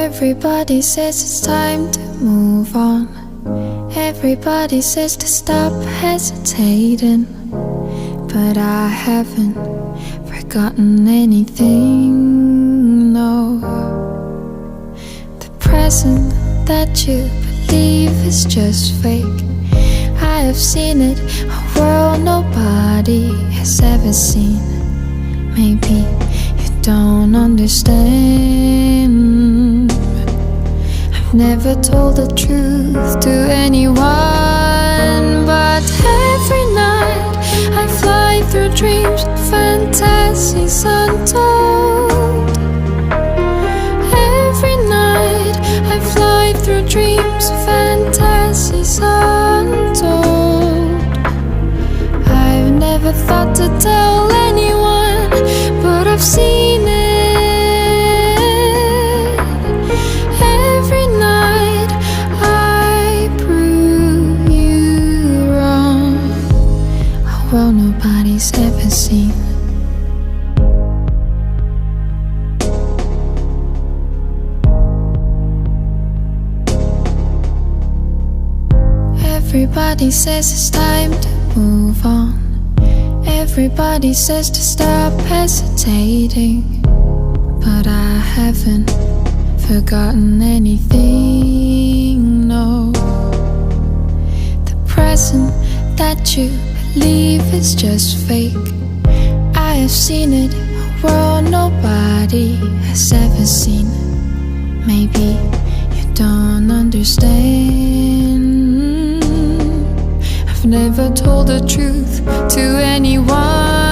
Everybody says it's time to move on. Everybody says to stop hesitating, but I haven't forgotten anything, no. The present that you believe is just fake, I have seen it, a world nobody has ever seen. Maybe you don't understand. I've never told the truth to anyone, but every night I fly through dreams, fantasies untold. Every night I fly through dreams, fantasies untold. I've never thought to tell anyone, but I've seen it. Every night I prove you wrong. A world nobody's ever seen. Everybody says it's time to move on. Everybody says to stop hesitating, but I haven't forgotten anything, no. The present that you believe is just fake, I have seen it, a world nobody has ever seen. Maybe you don't understand. I've never told the truth to anyone,